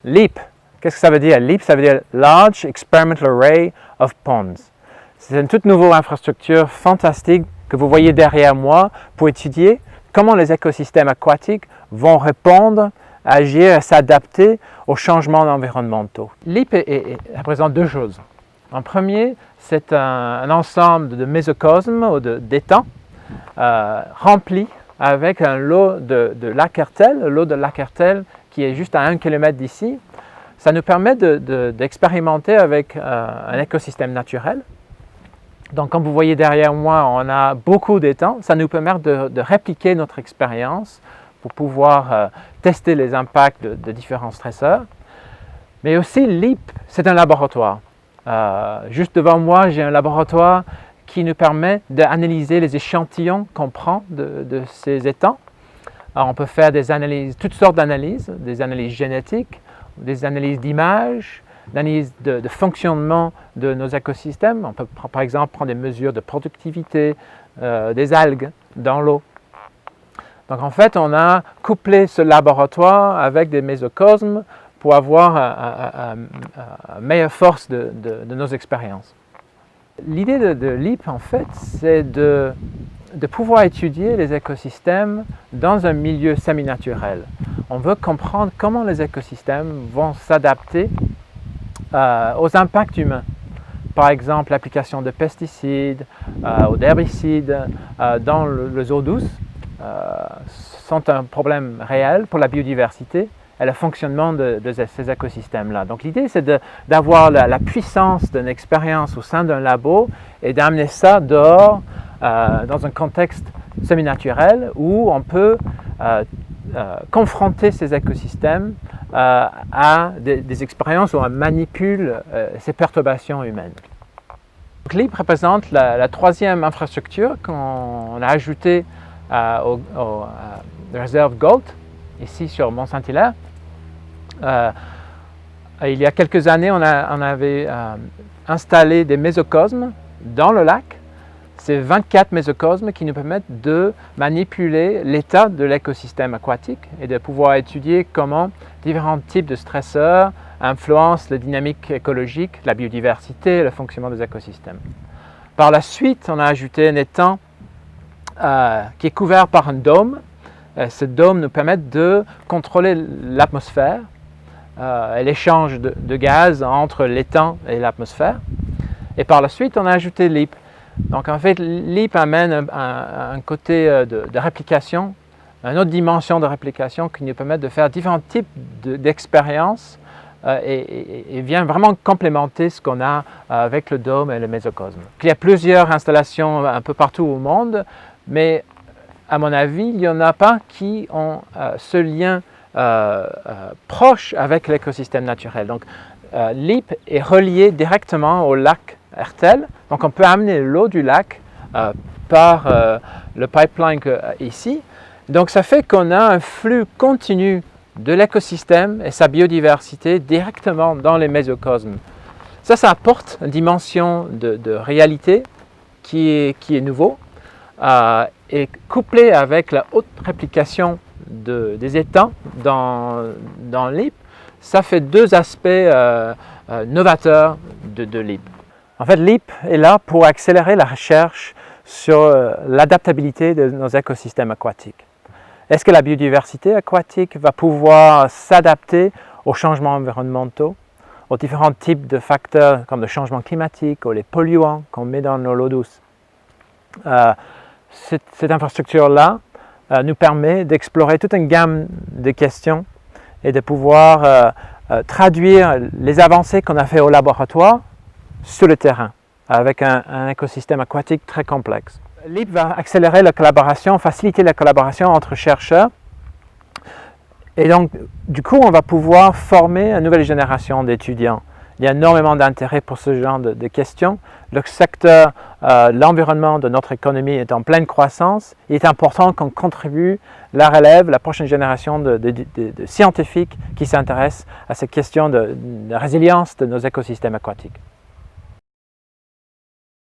LEAP, qu'est-ce que ça veut dire? LEAP, ça veut dire Large Experimental Array of Ponds. C'est une toute nouvelle infrastructure fantastique que vous voyez derrière moi pour étudier comment les écosystèmes aquatiques vont répondre, agir et s'adapter aux changements environnementaux. LEAP représente deux choses. En premier, c'est un ensemble de mésocosmes ou d'étangs remplis avec un lot de lacs Hertel, le lot de lacs Hertel qui est juste à 1 km d'ici. Ça nous permet d'expérimenter avec un écosystème naturel. Donc, comme vous voyez derrière moi, on a beaucoup d'étangs. Ça nous permet de répliquer notre expérience pour pouvoir tester les impacts de différents stresseurs. Mais aussi, LEAP, c'est un laboratoire. Juste devant moi, j'ai un laboratoire qui nous permet d'analyser les échantillons qu'on prend de ces étangs. Alors, on peut faire des analyses, toutes sortes d'analyses, des analyses génétiques, des analyses d'images, d'analyses de fonctionnement de nos écosystèmes. On peut par exemple prendre des mesures de productivité des algues dans l'eau. Donc en fait, on a couplé ce laboratoire avec des mésocosmes pour avoir une meilleure force de nos expériences. L'idée de LEAP, en fait, c'est de pouvoir étudier les écosystèmes dans un milieu semi-naturel. On veut comprendre comment les écosystèmes vont s'adapter aux impacts humains. Par exemple, l'application de pesticides ou d'herbicides dans les eaux douces sont un problème réel pour la biodiversité et le fonctionnement de ces écosystèmes-là. Donc l'idée, c'est d'avoir la puissance d'une expérience au sein d'un labo et d'amener ça dehors dans un contexte semi-naturel où on peut confronter ces écosystèmes à des expériences où on manipule ces perturbations humaines. Donc, LEAP représente la troisième infrastructure qu'on a ajoutée aux réserves Gault, ici sur Mont-Saint-Hilaire. Il y a quelques années, on avait installé des mésocosmes dans le lac. C'est 24 mésocosmes qui nous permettent de manipuler l'état de l'écosystème aquatique et de pouvoir étudier comment différents types de stresseurs influencent la dynamique écologique, la biodiversité et le fonctionnement des écosystèmes. Par la suite, on a ajouté un étang qui est couvert par un dôme. Ce dôme nous permet de contrôler l'atmosphère et l'échange de gaz entre l'étang et l'atmosphère. Et par la suite, on a ajouté LEAP. Donc en fait, LEAP amène un côté de réplication, une autre dimension de réplication qui nous permet de faire différents types d'expériences et vient vraiment complémenter ce qu'on a avec le dôme et le mésocosme. Il y a plusieurs installations un peu partout au monde, mais à mon avis, il n'y en a pas qui ont ce lien proche avec l'écosystème naturel. Donc LEAP est relié directement au lac Hertel. Donc on peut amener l'eau du lac par le pipeline ici. Donc ça fait qu'on a un flux continu de l'écosystème et sa biodiversité directement dans les mésocosmes. Ça apporte une dimension de réalité qui est nouveau et couplé avec la haute réplication des étangs dans LEAP, ça fait deux aspects novateurs de LEAP. En fait, LEAP est là pour accélérer la recherche sur l'adaptabilité de nos écosystèmes aquatiques. Est-ce que la biodiversité aquatique va pouvoir s'adapter aux changements environnementaux, aux différents types de facteurs comme le changement climatique ou les polluants qu'on met dans nos eaux douces? Cette infrastructure-là nous permet d'explorer toute une gamme de questions et de pouvoir traduire les avancées qu'on a fait au laboratoire sur le terrain, avec un écosystème aquatique très complexe. LEAP va accélérer la collaboration, faciliter la collaboration entre chercheurs. Et donc, du coup, on va pouvoir former une nouvelle génération d'étudiants. Il y a énormément d'intérêt pour ce genre de questions. Le secteur, l'environnement de notre économie est en pleine croissance. Il est important qu'on contribue la relève, la prochaine génération de scientifiques qui s'intéressent à ces questions de résilience de nos écosystèmes aquatiques.